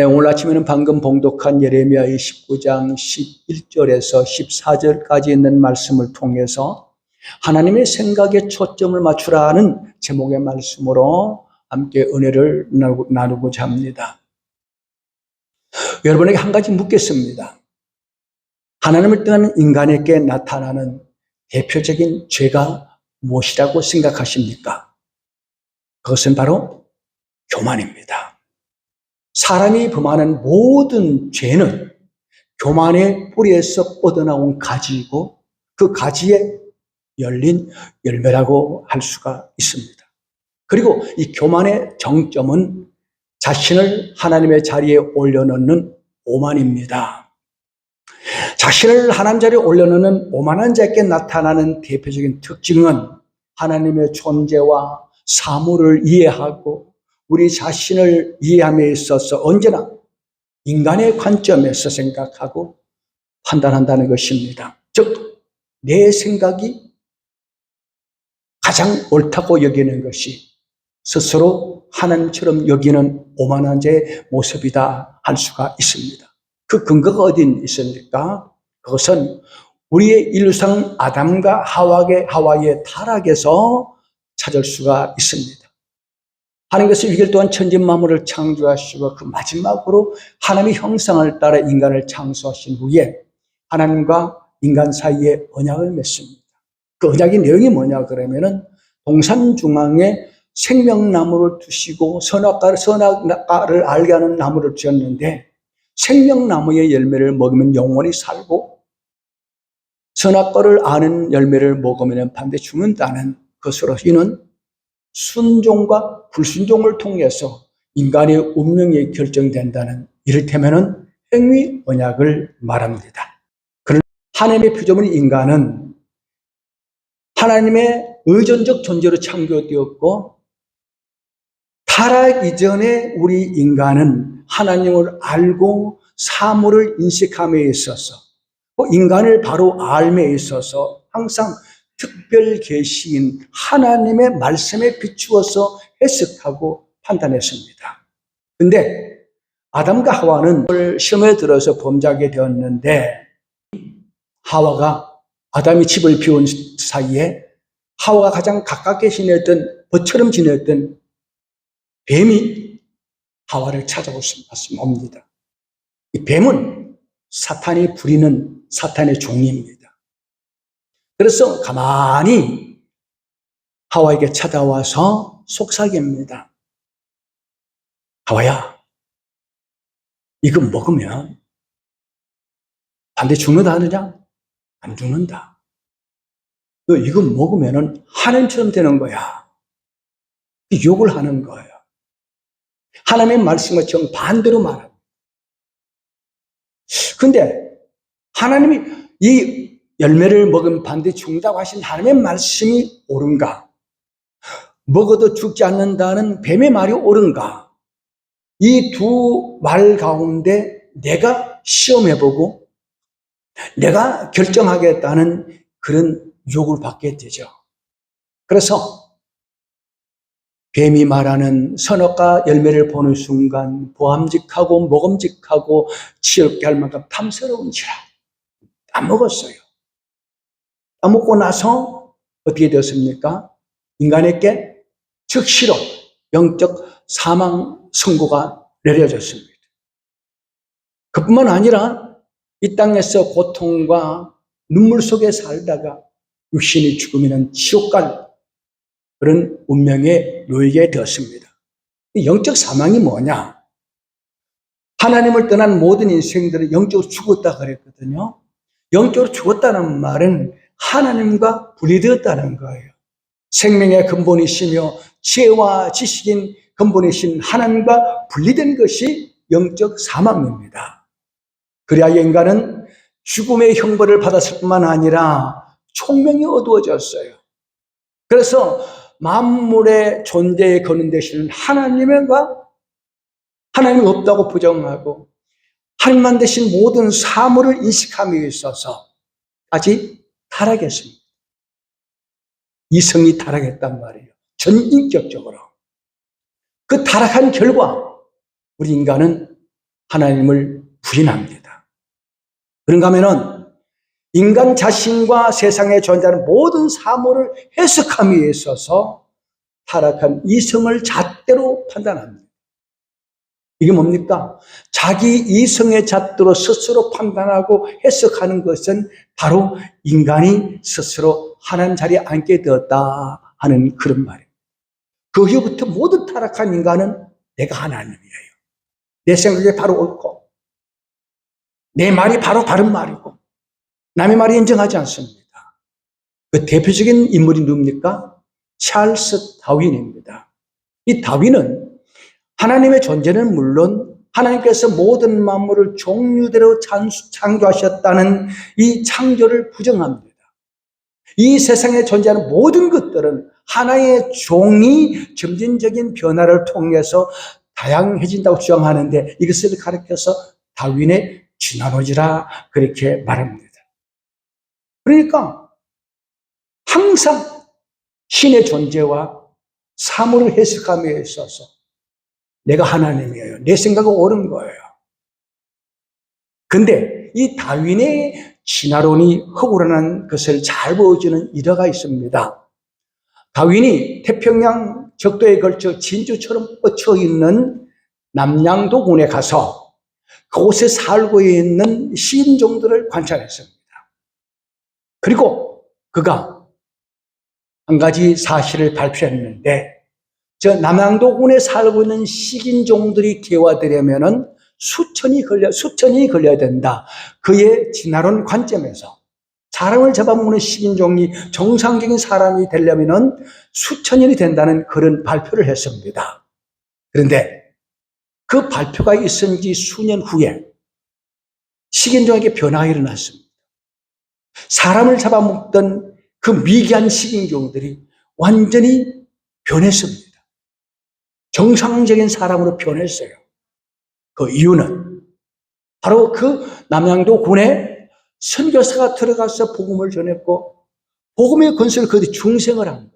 오늘 아침에는 방금 봉독한 예레미야의 19장 11절에서 14절까지 있는 말씀을 통해서 하나님의 생각에 초점을 맞추라는 제목의 말씀으로 함께 은혜를 나누고자 합니다. 여러분에게 한 가지 묻겠습니다. 하나님을 떠나는 인간에게 나타나는 대표적인 죄가 무엇이라고 생각하십니까? 그것은 바로 교만입니다. 사람이 범하는 모든 죄는 교만의 뿌리에서 뻗어나온 가지이고 그 가지에 열린 열매라고 할 수가 있습니다. 그리고 이 교만의 정점은 자신을 하나님의 자리에 올려놓는 오만입니다. 자신을 하나님 자리에 올려놓는 오만한 자에게 나타나는 대표적인 특징은 하나님의 존재와 사물을 이해하고 우리 자신을 이해함에 있어서 언제나 인간의 관점에서 생각하고 판단한다는 것입니다. 즉, 내 생각이 가장 옳다고 여기는 것이 스스로 하나님처럼 여기는 오만한 자의 모습이다 할 수가 있습니다. 그 근거가 어디 있습니까? 그것은 우리의 인류상 아담과 하와의 타락에서 찾을 수가 있습니다. 하나님께서 6일 동안 천지 만물을 창조하시고 그 마지막으로 하나님의 형상을 따라 인간을 창조하신 후에 하나님과 인간 사이에 언약을 맺습니다. 그 언약의 내용이 뭐냐 그러면은 동산중앙에 생명나무를 두시고 선악과를 알게 하는 나무를 주셨는데 생명나무의 열매를 먹으면 영원히 살고 선악과를 아는 열매를 먹으면 반드시 죽는다는 것으로 이는 순종과 불순종을 통해서 인간의 운명이 결정된다는 이를테면 행위 언약을 말합니다. 그러나 하나님의 피조물 인간은 하나님의 의존적 존재로 창조되었고 타락 이전에 우리 인간은 하나님을 알고 사물을 인식함에 있어서 인간을 바로 알매 있어서 항상 특별 계시인 하나님의 말씀에 비추어서 해석하고 판단했습니다. 근데 아담과 하와는 시험에 들어서 범죄하게 되었는데 하와가 아담이 집을 비운 사이에 하와가 가장 가깝게 지냈던 벗처럼 지냈던 뱀이 하와를 찾아옵니다. 이 뱀은 사탄이 부리는 사탄의 종입니다. 그래서 가만히 하와에게 찾아와서 속삭입니다. 하와야, 이거 먹으면 반드시 죽는다 하느냐? 안 죽는다. 너 이거 먹으면 하나님처럼 되는 거야. 욕을 하는 거예요. 하나님의 말씀과 정반대로 말합니다. 근데 하나님이 이 열매를 먹으면 반드시 죽는다고 하신 하나님의 말씀이 옳은가? 먹어도 죽지 않는다는 뱀의 말이 옳은가? 이 두 말 가운데 내가 시험해보고 내가 결정하겠다는 그런 유혹을 받게 되죠. 그래서 뱀이 말하는 선악과 열매를 보는 순간 보암직하고 먹음직하고 지엽게 할 만큼 탐스러운지라 다 먹었어요. 다 먹고 나서 어떻게 되었습니까? 인간에게 즉시로 영적 사망 선고가 내려졌습니다. 그뿐만 아니라 이 땅에서 고통과 눈물 속에 살다가 육신이 죽으면 지옥 갈 그런 운명에 놓이게 되었습니다. 영적 사망이 뭐냐? 하나님을 떠난 모든 인생들은 영적으로 죽었다 그랬거든요. 영적으로 죽었다는 말은 하나님과 분리되었다는 거예요. 생명의 근본이시며 지혜와 지식인 근본이신 하나님과 분리된 것이 영적 사망입니다. 그래야 인간은 죽음의 형벌을 받았을 뿐만 아니라 총명이 어두워졌어요. 그래서 만물의 존재에 거론되시는 하나님과 하나님이 없다고 부정하고 하나님만 되신 모든 사물을 인식함에 있어서 아직 타락했습니다. 이성이 타락했단 말이에요. 전인격적으로. 그 타락한 결과 우리 인간은 하나님을 부인합니다. 그런가 하면은 인간 자신과 세상에 존재하는 모든 사물을 해석함에 있어서 타락한 이성을 잣대로 판단합니다. 이게 뭡니까? 자기 이성의 잣대로 스스로 판단하고 해석하는 것은 바로 인간이 스스로 하나님 자리에 앉게 되었다 하는 그런 말이에요. 그 이후부터 모든 타락한 인간은 내가 하나님이에요. 내 생각이 바로 옳고 내 말이 바로 바른 말이고 남의 말이 인정하지 않습니다. 그 대표적인 인물이 누굽니까? 찰스 다윈입니다. 이 다윈은 하나님의 존재는 물론 하나님께서 모든 만물을 종류대로 창조하셨다는 이 창조를 부정합니다. 이 세상에 존재하는 모든 것들은 하나의 종이 점진적인 변화를 통해서 다양해진다고 주장하는데 이것을 가리켜서 다윈의 진화론이라 그렇게 말합니다. 그러니까 항상 신의 존재와 사물을 해석함에 있어서 내가 하나님이에요. 내 생각은 옳은 거예요. 근데 이 다윈의 진화론이 허구라는 것을 잘 보여주는 일화가 있습니다. 다윈이 태평양 적도에 걸쳐 진주처럼 뻗쳐 있는 남양도군에 가서 그곳에 살고 있는 시인종들을 관찰했습니다. 그리고 그가 한 가지 사실을 발표했는데 저 남양도군에 살고 있는 식인종들이 개화되려면은 수천이 걸려야 된다. 그의 진화론 관점에서 사람을 잡아먹는 식인종이 정상적인 사람이 되려면은 수천 년이 된다는 그런 발표를 했습니다. 그런데 그 발표가 있은 지 수년 후에 식인종에게 변화가 일어났습니다. 사람을 잡아먹던 그 미개한 식인종들이 완전히 변했습니다. 정상적인 사람으로 변했어요. 그 이유는 바로 그 남양도 군에 선교사가 들어가서 복음을 전했고 복음의 건설을 그들이 중생을 한 거예요.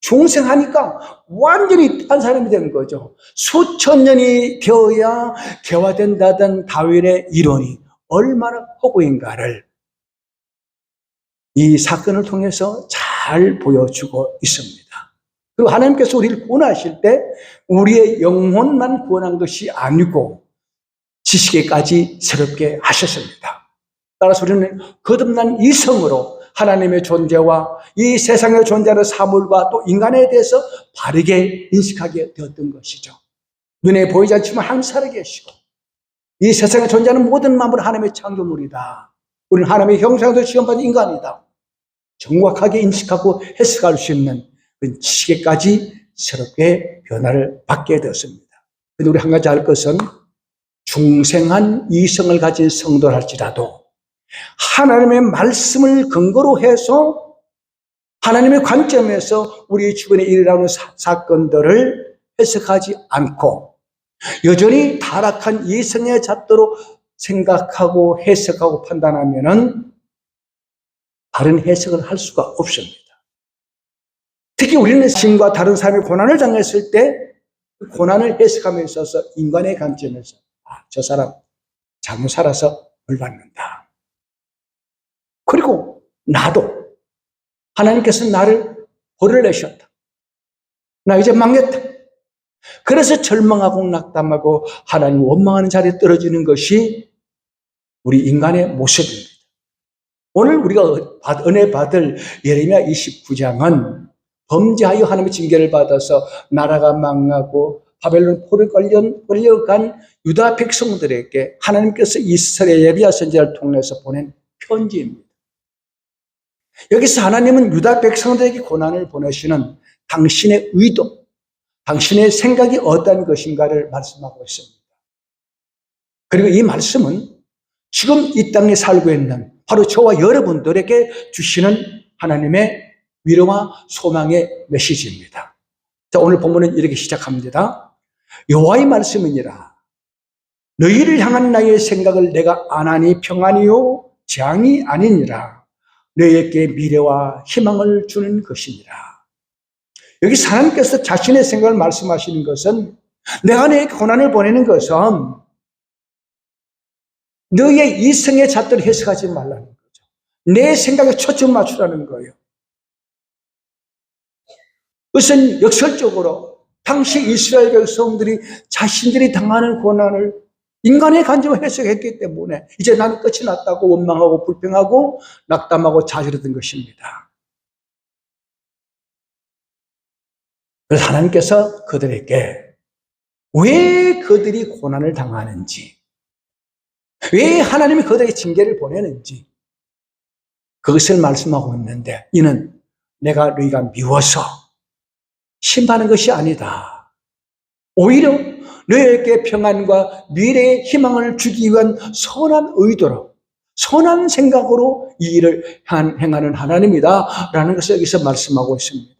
중생하니까 완전히 딴 사람이 된 거죠. 수천 년이 되어야 개화된다던 다윈의 이론이 얼마나 허구인가를 이 사건을 통해서 잘 보여주고 있습니다. 그리고 하나님께서 우리를 구원하실 때 우리의 영혼만 구원한 것이 아니고 지식에까지 새롭게 하셨습니다. 따라서 우리는 거듭난 이성으로 하나님의 존재와 이 세상에 존재하는 사물과 또 인간에 대해서 바르게 인식하게 되었던 것이죠. 눈에 보이지 않지만 하나님 살아계시고 이 세상에 존재하는 모든 만물은 하나님의 창조물이다. 우리는 하나님의 형상대로 지음받은 인간이다. 정확하게 인식하고 해석할 수 있는 그 지식에까지 새롭게 변화를 받게 되었습니다. 그런데 우리 한 가지 알 것은 중생한 이성을 가진 성도랄지라도 하나님의 말씀을 근거로 해서 하나님의 관점에서 우리 주변에 일어나는 사건들을 해석하지 않고 여전히 타락한 이성의 잣대로 생각하고 해석하고 판단하면은 다른 해석을 할 수가 없습니다. 특히 우리는 신과 다른 사람의 고난을 당했을 때 고난을 해석함에 있어서 인간의 관점에서 저 사람 잘못 살아서 벌 받는다. 그리고 나도 하나님께서 나를 벌을 내셨다. 나 이제 망했다. 그래서 절망하고 낙담하고 하나님 원망하는 자리에 떨어지는 것이 우리 인간의 모습입니다. 오늘 우리가 은혜 받을 예레미야 29장은 범죄하여 하나님의 징계를 받아서 나라가 망하고 바벨론 포로 끌려간 유다 백성들에게 하나님께서 이스라엘 예레미야 선지자를 통해서 보낸 편지입니다. 여기서 하나님은 유다 백성들에게 고난을 보내시는 당신의 의도, 당신의 생각이 어떠한 것인가를 말씀하고 있습니다. 그리고 이 말씀은 지금 이 땅에 살고 있는 바로 저와 여러분들에게 주시는 하나님의 위로와 소망의 메시지입니다. 자, 오늘 본문은 이렇게 시작합니다. 여호와의 말씀이니라. 너희를 향한 나의 생각을 내가 안하니 평안이요 재앙이 아니니라. 너희에게 미래와 희망을 주는 것이니라. 여기 하나님께서 자신의 생각을 말씀하시는 것은 내가 너에게 고난을 보내는 것은 너의 이성의 잣대로 해석하지 말라는 거죠. 내 생각에 초점 맞추라는 거예요. 우선 역설적으로 당시 이스라엘 백성들이 자신들이 당하는 고난을 인간의 관점으로 해석했기 때문에 이제 나는 끝이 났다고 원망하고 불평하고 낙담하고 좌절했던 것입니다. 그래서 하나님께서 그들에게 왜 그들이 고난을 당하는지, 왜 하나님이 그들에게 징계를 보내는지 그것을 말씀하고 있는데, 이는 내가 너희가 미워서 심판하는 것이 아니다. 오히려 너희에게 평안과 미래의 희망을 주기 위한 선한 의도로, 선한 생각으로 이 일을 행하는 하나님이다 라는 것을 여기서 말씀하고 있습니다.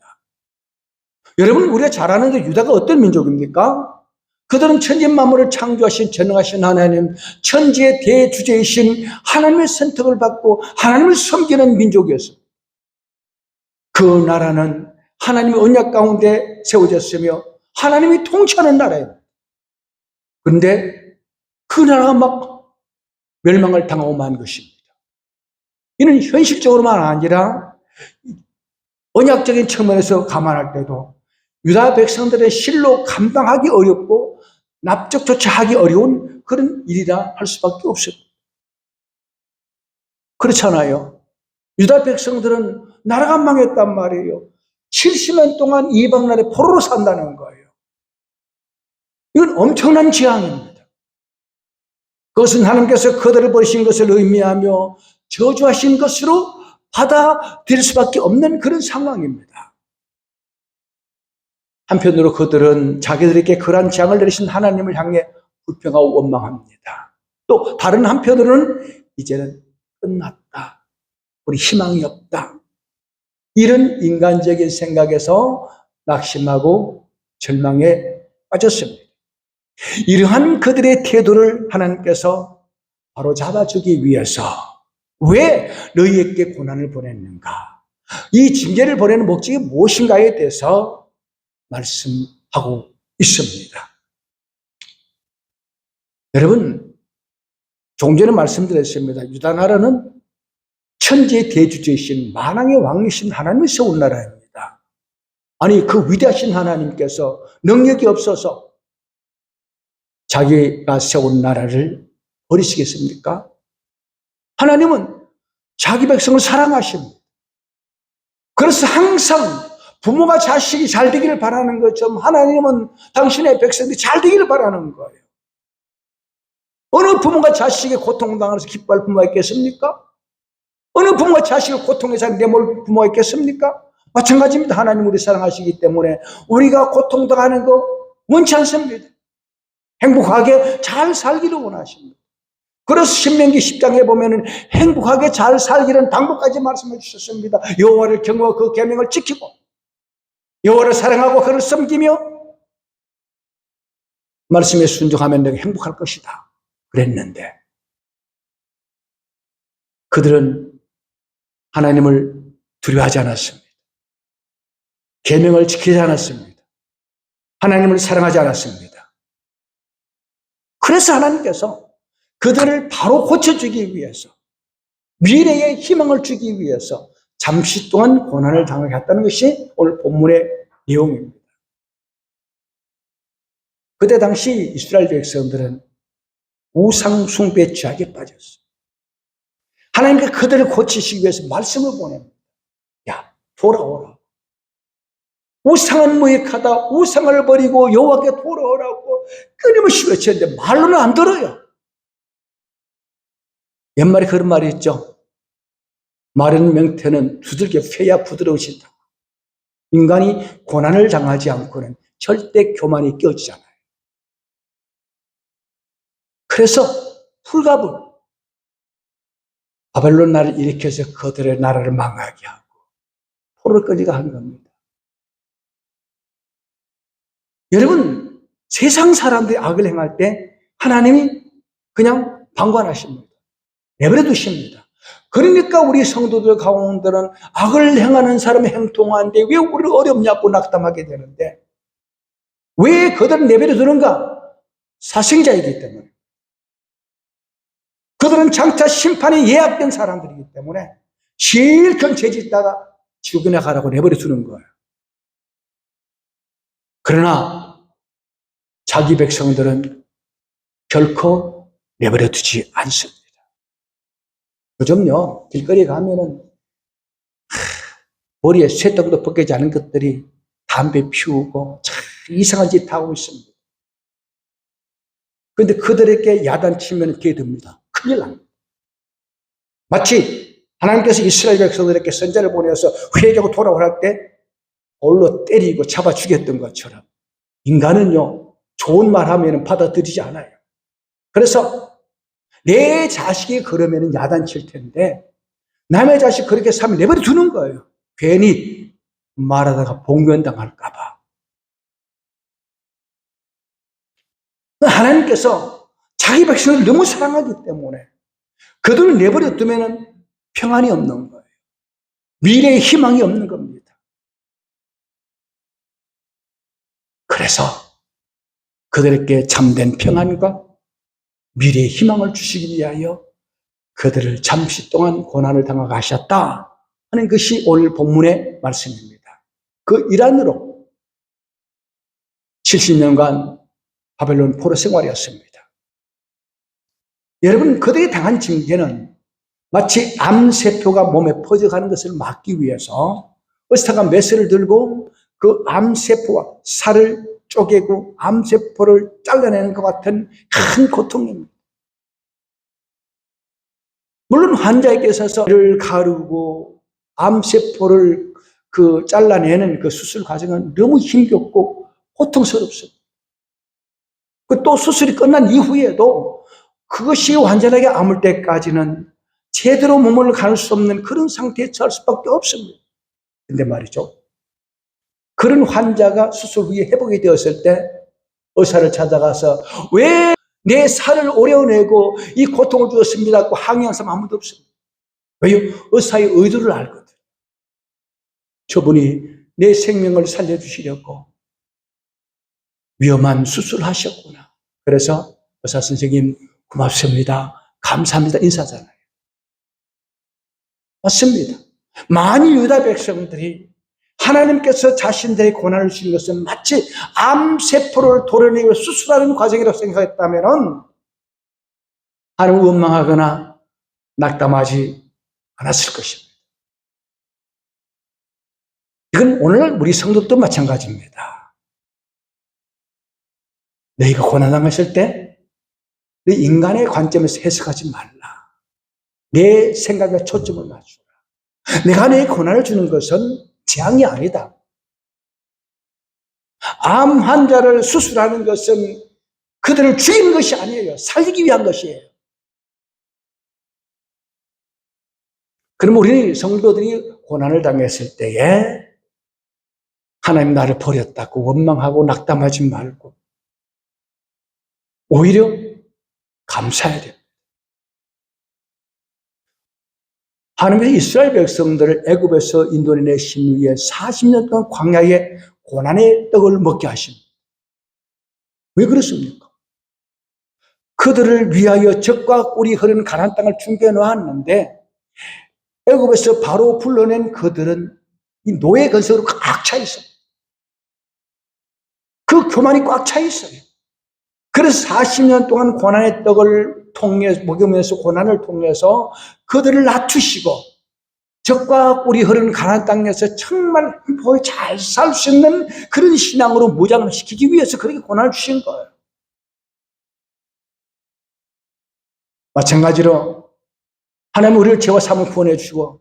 여러분, 우리가 잘 아는 유다가 어떤 민족입니까? 그들은 천지 만물을 창조하신 전능하신 하나님, 천지의 대주제이신 하나님의 선택을 받고 하나님을 섬기는 민족이었습니다. 그 나라는 하나님의 언약 가운데 세워졌으며 하나님이 통치하는 나라예요. 그런데 그 나라가 막 멸망을 당하고 만 것입니다. 이는 현실적으로만 아니라 언약적인 측면에서 감안할 때도 유다 백성들의 실로 감당하기 어렵고 납득조차 하기 어려운 그런 일이라 할 수밖에 없습니다. 그렇잖아요. 유다 백성들은 나라가 망했단 말이에요. 70년 동안 이방 나라에 포로로 산다는 거예요. 이건 엄청난 재앙입니다. 그것은 하나님께서 그들을 버리신 것을 의미하며 저주하신 것으로 받아들일 수밖에 없는 그런 상황입니다. 한편으로 그들은 자기들에게 그러한 재앙을 내리신 하나님을 향해 불평하고 원망합니다. 또 다른 한편으로는 이제는 끝났다, 우리 희망이 없다, 이런 인간적인 생각에서 낙심하고 절망에 빠졌습니다. 이러한 그들의 태도를 하나님께서 바로 잡아주기 위해서 왜 너희에게 고난을 보냈는가, 이 징계를 보내는 목적이 무엇인가에 대해서 말씀하고 있습니다. 여러분, 조금 전에 말씀드렸습니다. 유다 나라는 천지의 대주제이신 만왕의 왕이신 하나님이 세운 나라입니다. 아니, 그 위대하신 하나님께서 능력이 없어서 자기가 세운 나라를 버리시겠습니까? 하나님은 자기 백성을 사랑하십니다. 그래서 항상 부모가 자식이 잘 되기를 바라는 것처럼 하나님은 당신의 백성들이 잘 되기를 바라는 거예요. 어느 부모가 자식에게 고통당해서 기뻐할 부모가 있겠습니까? 어느 부모가 자식을 고통해서 내몰 부모가 있겠습니까? 마찬가지입니다. 하나님 우리 사랑하시기 때문에 우리가 고통당하는 거 원치 않습니다. 행복하게 잘 살기를 원하십니다. 그래서 신명기 10장에 보면은 행복하게 잘 살기는 방법까지 말씀해 주셨습니다. 여호와를 경외하고 그 계명을 지키고 여호와를 사랑하고 그를 섬기며 말씀에 순종하면 내가 행복할 것이다 그랬는데, 그들은 하나님을 두려워하지 않았습니다. 계명을 지키지 않았습니다. 하나님을 사랑하지 않았습니다. 그래서 하나님께서 그들을 바로 고쳐주기 위해서, 미래의 희망을 주기 위해서 잠시 동안 고난을 당하게 했다는 것이 오늘 본문의 내용입니다. 그때 당시 이스라엘 백성들은 우상 숭배에 죄악에 빠졌어요. 하나님께서 그들을 고치시기 위해서 말씀을 보냅니다. 야, 돌아오라. 우상은 무익하다. 우상을 버리고 여호와께 돌아오라고 끊임없이 외쳤는데 말로는 안 들어요. 옛말에 그런 말이 있죠. 마른 명태는 두들겨 패야 부드러워진다. 인간이 고난을 당하지 않고는 절대 교만이 깨어지잖아요. 그래서 풀갑을 바벨론 나라를 일으켜서 그들의 나라를 망하게 하고 포로를 끌리가 한 겁니다. 여러분, 세상 사람들이 악을 행할 때 하나님이 그냥 방관하십니다. 내버려 두십니다. 그러니까 우리 성도들 가운데는 악을 행하는 사람이 행동하는데 왜 우리를 어렵냐고 낙담하게 되는데, 왜 그들을 내버려 두는가? 사생자이기 때문에. 그들은 장차 심판이 예약된 사람들이기 때문에 실컷 죄짓다가 지옥에 가라고 내버려 두는 거예요. 그러나 자기 백성들은 결코 내버려 두지 않습니다. 요즘요, 길거리에 가면은 머리에 쇠떡도 벗기지 않은 것들이 담배 피우고 참 이상한 짓 하고 있습니다. 그런데 그들에게 야단치면 개듭니다. 큰일 납니다. 마치 하나님께서 이스라엘 백성들에게 선자를 보내서 회개하고 돌아오라 할 때 돌로 때리고 잡아 죽였던 것처럼 인간은요, 좋은 말 하면 받아들이지 않아요. 그래서 내 자식이 그러면 야단칠 텐데 남의 자식 그렇게 살면 내버려 두는 거예요. 괜히 말하다가 봉변당할까 봐. 하나님께서 자기 백성을 너무 사랑하기 때문에 그들을 내버려 두면 평안이 없는 거예요. 미래의 희망이 없는 겁니다. 그래서 그들에게 참된 평안과 미래의 희망을 주시기 위하여 그들을 잠시 동안 고난을 당하게 하셨다 하는 것이 오늘 본문의 말씀입니다. 그 일환으로 70년간 바벨론 포로 생활이었습니다. 여러분, 그들이 당한 징계는 마치 암세포가 몸에 퍼져가는 것을 막기 위해서 의사가 메스를 들고 그 암세포와 살을 쪼개고 암세포를 잘라내는 것 같은 큰 고통입니다. 물론 환자에게 있어서 이를 가르고 암세포를 잘라내는 그 수술 과정은 너무 힘겹고 고통스럽습니다. 또 수술이 끝난 이후에도 그것이 완전하게 아물 때까지는 제대로 몸을 가눌 수 없는 그런 상태에 처할 수밖에 없습니다. 근데 말이죠, 그런 환자가 수술 후에 회복이 되었을 때 의사를 찾아가서 왜 내 살을 오려내고 이 고통을 주었습니다고 항의한 사람 아무도 없습니다. 왜요? 의사의 의도를 알거든. 저분이 내 생명을 살려주시려고 위험한 수술을 하셨구나. 그래서 의사 선생님 고맙습니다, 감사합니다 인사잖아요. 맞습니다. 많은 유다 백성들이 하나님께서 자신들의 고난을 주신 것은 마치 암세포를 도려내고 수술하는 과정이라고 생각했다면 하나님을 원망하거나 낙담하지 않았을 것입니다. 이건 오늘 우리 성도도 마찬가지입니다. 너희가 고난당했을 때 너 인간의 관점에서 해석하지 말라. 내 생각에 초점을 맞추라. 내가 내 고난을 주는 것은 재앙이 아니다. 암 환자를 수술하는 것은 그들을 죽이는 것이 아니에요. 살리기 위한 것이에요. 그럼 우리 성도들이 고난을 당했을 때에 하나님 나를 버렸다고 원망하고 낙담하지 말고 오히려 감사해야 돼요. 하나님께서 이스라엘 백성들을 애굽에서 인도내신 후에 40년 동안 광야에 고난의 떡을 먹게 하십니다. 왜 그렇습니까? 그들을 위하여 젖과 꿀이 흐르는 가나안 땅을 준비해 놓았는데 애굽에서 바로 불러낸 그들은 이 노예 근성으로 꽉 차 있어요. 그 교만이 꽉 차 있어요. 그래서 40년 동안 고난의 떡을 먹으면서 고난을 통해서 그들을 낮추시고 젖과 꿀이 흐르는 가나안 땅에서 정말 잘 살 수 있는 그런 신앙으로 무장을 시키기 위해서 그렇게 고난을 주신 거예요. 마찬가지로 하나님 우리를 죄와 사함을 구원해 주시고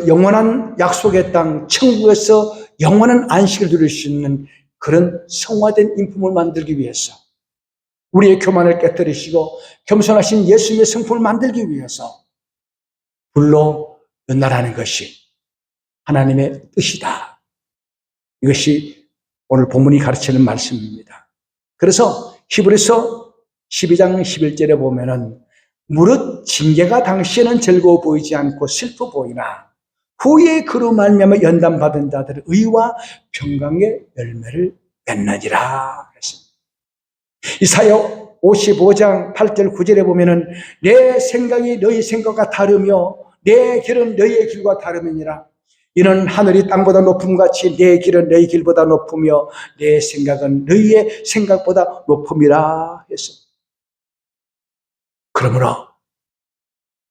영원한 약속의 땅 천국에서 영원한 안식을 누릴 수 있는 그런 성화된 인품을 만들기 위해서 우리의 교만을 깨뜨리시고 겸손하신 예수님의 성품을 만들기 위해서 불로 연날하는 것이 하나님의 뜻이다. 이것이 오늘 본문이 가르치는 말씀입니다. 그래서 히브리서 12장 11절에 보면은 무릇 징계가 당시에는 즐거워 보이지 않고 슬퍼 보이나 후에 그로 말미암아 연단받은 자들의 의와 평강의 열매를 맺느니라 했습니다. 이사야 55장 8절 9절에 보면은 내 생각이 너희 생각과 다르며 내 길은 너희의 길과 다름이니라. 이는 하늘이 땅보다 높음 같이 내 길은 너희 길보다 높으며 내 생각은 너희의 생각보다 높음이라 했습니다. 그러므로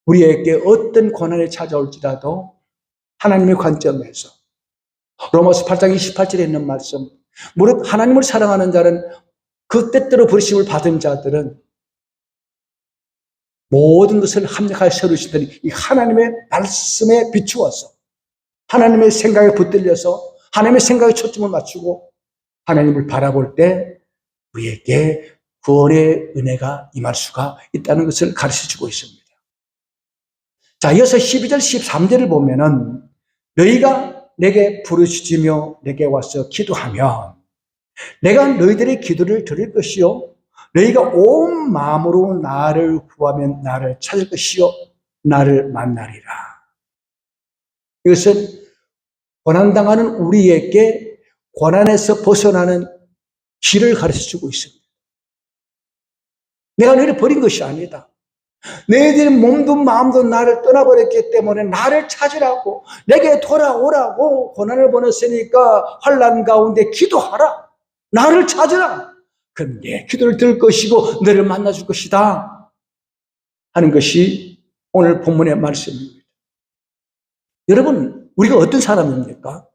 우리에게 어떤 고난이 찾아올지라도 하나님의 관점에서 로마서 8장 28절에 있는 말씀, 무릇 하나님을 사랑하는 자는 그 때때로 부르심을 받은 자들은 모든 것을 합력하여 세우시더니 이 하나님의 말씀에 비추어서 하나님의 생각에 붙들려서 하나님의 생각에 초점을 맞추고 하나님을 바라볼 때 우리에게 구원의 은혜가 임할 수가 있다는 것을 가르쳐주고 있습니다. 자, 이어서 12절 13절을 보면은 너희가 내게 부르짖으며 내게 와서 기도하면 내가 너희들의 기도를 들을 것이요 너희가 온 마음으로 나를 구하면 나를 찾을 것이요 나를 만나리라. 이것은 고난당하는 우리에게 고난에서 벗어나는 길을 가르쳐주고 있습니다. 내가 너희를 버린 것이 아니다. 너희들의 몸도 마음도 나를 떠나버렸기 때문에 나를 찾으라고, 내게 돌아오라고 고난을 보냈으니까 환난 가운데 기도하라. 나를 찾으라. 그럼 내 기도를 들을 것이고 너를 만나줄 것이다 하는 것이 오늘 본문의 말씀입니다. 여러분, 우리가 어떤 사람입니까?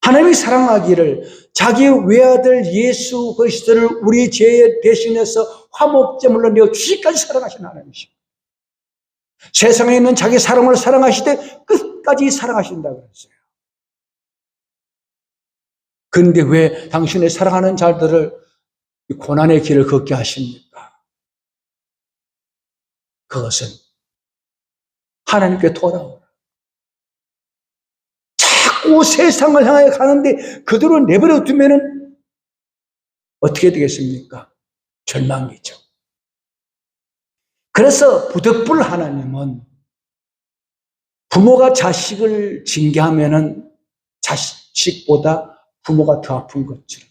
하나님이 사랑하기를 자기 외아들 예수 그리스도를 우리 죄에 대신해서 화목제물로 내어 주시기까지 사랑하신 하나님이십니다. 세상에 있는 자기 사랑을 사랑하시되 끝까지 사랑하신다고 그랬어요. 그런데 왜 당신의 사랑하는 자들을 고난의 길을 걷게 하십니까? 그것은 하나님께 돌아오라. 자꾸 세상을 향해 가는데 그대로 내버려 두면은 어떻게 되겠습니까? 절망이죠. 그래서 부득불 하나님은 부모가 자식을 징계하면은 자식보다 부모가 더 아픈 것처럼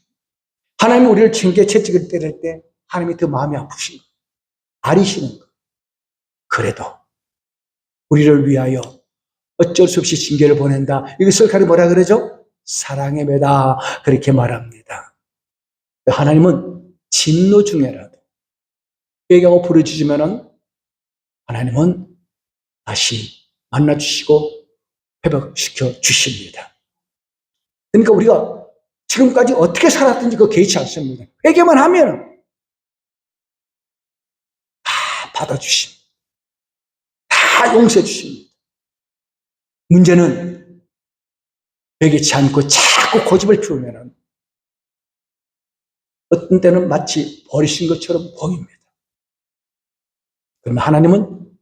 하나님이 우리를 징계 채찍을 때릴 때 하나님이 더 마음이 아프신 거예요. 아리시는 거예요. 그래도 우리를 위하여 어쩔 수 없이 징계를 보낸다. 이것을 가리켜 뭐라 그러죠? 사랑의 매다. 그렇게 말합니다. 하나님은 진노 중에라도 얘기하고 부르짖으면은 하나님은 다시 만나주시고 회복시켜 주십니다. 그러니까 우리가 지금까지 어떻게 살았든지 그거 개의치 않습니다. 회개만 하면 다 받아주십니다. 다 용서해 주십니다. 문제는 회개치 않고 자꾸 고집을 피우면 어떤 때는 마치 버리신 것처럼 보입니다. 그러면 하나님은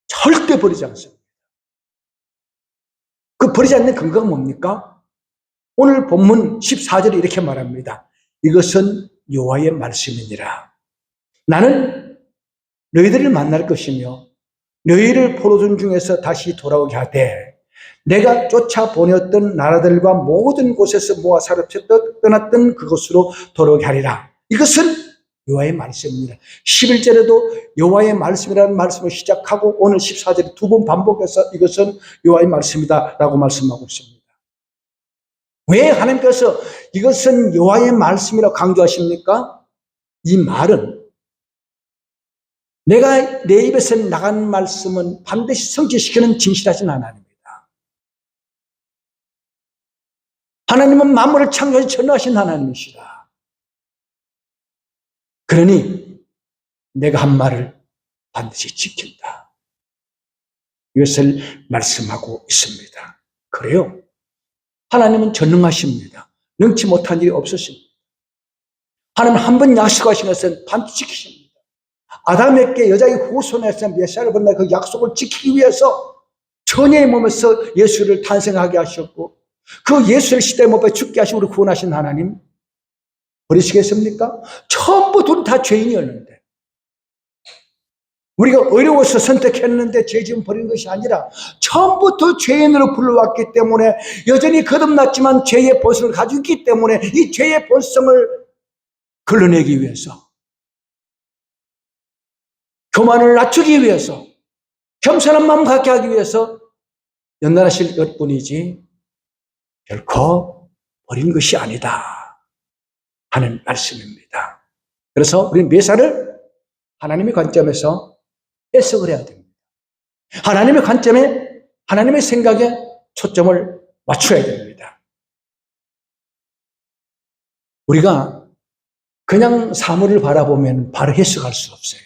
절대 버리지 않습니다. 그 버리지 않는 근거가 뭡니까? 오늘 본문 14절에 이렇게 말합니다. 이것은 여호와의 말씀이니라. 나는 너희들을 만날 것이며 너희를 포로된 중에서 다시 돌아오게 하되 내가 쫓아보냈던 나라들과 모든 곳에서 모아 사로잡혀 떠났던 그곳으로 돌아오게 하리라. 이것은 여호와의 말씀입니다. 11절에도 여호와의 말씀이라는 말씀을 시작하고 오늘 14절에 두 번 반복해서 이것은 여호와의 말씀이다 라고 말씀하고 있습니다. 왜 하나님께서 이것은 여호와의 말씀이라고 강조하십니까? 이 말은 내가 내 입에서 나간 말씀은 반드시 성취시키는 진실하신 하나님입니다. 하나님은 만물을 창조하신 전능하신 하나님이시다. 그러니 내가 한 말을 반드시 지킨다. 이것을 말씀하고 있습니다. 그래요. 하나님은 전능하십니다. 능치 못한 일이 없으십니다. 하나님은 한 번 약속하신 것은 반드시 지키십니다. 아담에게 여자의 후손에서 메시아를 보낸다 그 약속을 지키기 위해서 처녀의 몸에서 예수를 탄생하게 하셨고 그 예수를 시대에 못 박혀 죽게 하시고 우리를 구원하신 하나님 버리시겠습니까? 처음부터는 다 죄인이었는데 우리가 어려워서 선택했는데 죄 지음 버린 것이 아니라 처음부터 죄인으로 불러왔기 때문에 여전히 거듭났지만 죄의 본성을 가지고 있기 때문에 이 죄의 본성을 걸러내기 위해서 교만을 낮추기 위해서, 겸손한 마음 갖게 하기 위해서 연단하실 것뿐이지 결코 버린 것이 아니다 하는 말씀입니다. 그래서 우리는 매사를 하나님의 관점에서 해석을 해야 됩니다. 하나님의 관점에, 하나님의 생각에 초점을 맞춰야 됩니다. 우리가 그냥 사물을 바라보면 바로 해석할 수 없어요.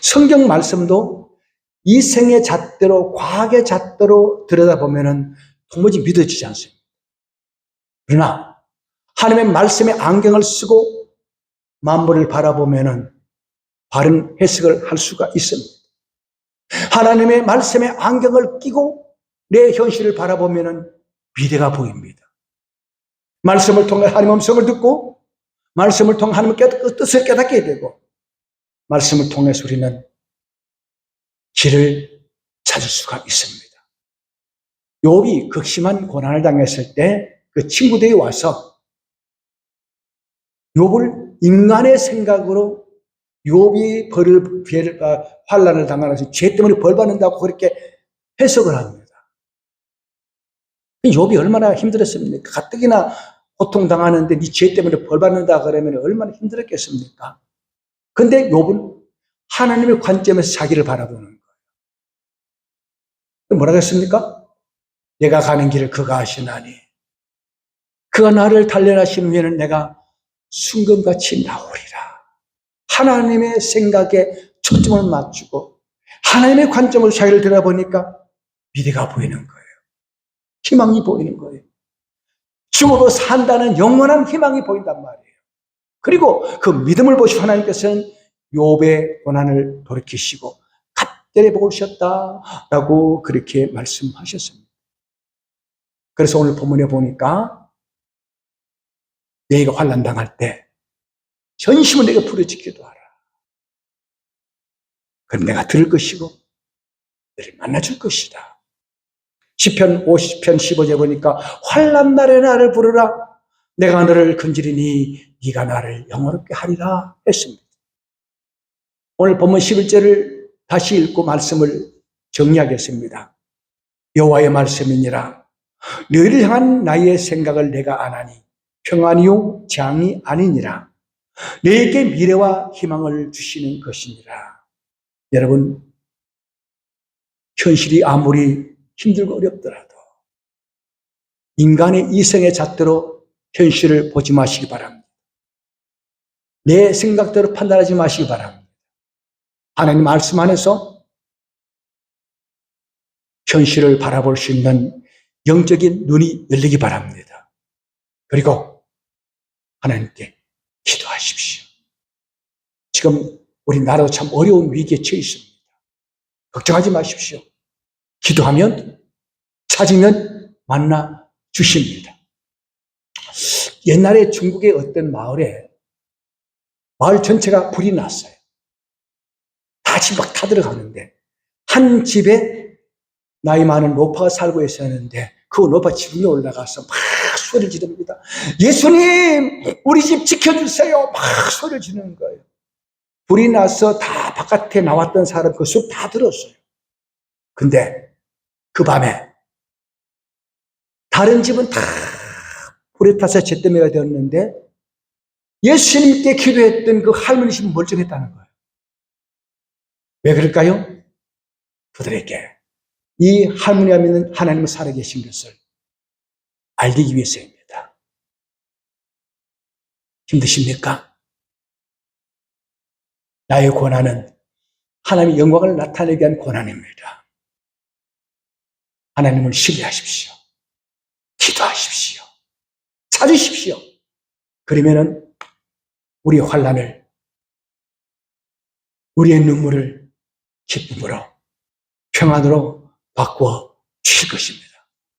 성경 말씀도 이생의 잣대로, 과학의 잣대로 들여다보면 도무지 믿어지지 않습니다. 그러나 하나님의 말씀의 안경을 쓰고 만물을 바라보면 바른 해석을 할 수가 있습니다. 하나님의 말씀의 안경을 끼고 내 현실을 바라보면 미래가 보입니다. 말씀을 통해 하나님의 음성을 듣고 말씀을 통해 하나님의 뜻을 깨닫게 되고 말씀을 통해서 우리는 길을 찾을 수가 있습니다. 욥이 극심한 고난을 당했을 때 그 친구들이 와서 욥을 인간의 생각으로 욥이 환난을 당하면서 죄 때문에 벌 받는다고 그렇게 해석을 합니다. 욥이 얼마나 힘들었습니까? 가뜩이나 고통당하는데 네 죄 때문에 벌 받는다 그러면 얼마나 힘들었겠습니까? 근데 욥은 하나님의 관점에서 자기를 바라보는 거예요. 뭐라고 했습니까? 내가 가는 길을 그가 아시나니 그가 나를 단련하신 후에는 내가 순금같이 나오리라. 하나님의 생각에 초점을 맞추고 하나님의 관점으로 자기를 들여다보니까 미래가 보이는 거예요. 희망이 보이는 거예요. 죽어도 산다는 영원한 희망이 보인단 말이에요. 그리고 그 믿음을 보시고 하나님께서는 욥의 고난을 돌이키시고 갑절에 복을 주셨다라고 그렇게 말씀하셨습니다. 그래서 오늘 본문에 보니까 너희가 환난 당할 때 전심을 내게 부르짖 기도하라. 그럼 내가 들을 것이고 너를 만나줄 것이다. 시편 50편 15절에 보니까 환난 날에 나를 부르라. 내가 너를 건지리니 네가 나를 영화롭게 하리라 했습니다. 오늘 본문 11절을 다시 읽고 말씀을 정리하겠습니다. 여호와의 말씀이니라. 너희를 향한 나의 생각을 내가 아나니 평안이요 재앙이 아니니라. 너에게 미래와 희망을 주시는 것이니라. 여러분, 현실이 아무리 힘들고 어렵더라도 인간의 이성의 잣대로 현실을 보지 마시기 바랍니다. 내 생각대로 판단하지 마시기 바랍니다. 하나님 말씀 안에서 현실을 바라볼 수 있는 영적인 눈이 열리기 바랍니다. 그리고 하나님께 기도하십시오. 지금 우리 나라도 참 어려운 위기에 처해 있습니다. 걱정하지 마십시오. 기도하면 찾으면 만나 주십니다. 옛날에 중국의 어떤 마을 전체가 불이 났어요. 다 집 막 타들어가는데 한 집에 나이 많은 노파가 살고 있었는데 그 노파 지붕에 올라가서 막 소리를 지릅니다. 예수님, 우리 집 지켜주세요. 막 소리를 지르는 거예요. 불이 나서 다 바깥에 나왔던 사람 그 소리 다 들었어요. 근데 그 밤에 다른 집은 다 불에 타서 잿더미가 되었는데 예수님께 기도했던 그 할머니 집은 멀쩡했다는 거예요. 왜 그럴까요? 그들에게 이 할머니가 믿는 하나님은 살아계신 것을 알리기 위해서입니다. 힘드십니까? 나의 고난은 하나님의 영광을 나타내기 위한 고난입니다. 하나님을 신뢰하십시오. 기도하십시오. 찾으십시오. 그러면은 우리의 환난을, 우리의 눈물을 기쁨으로, 평안으로 바꾸어 주실 것입니다.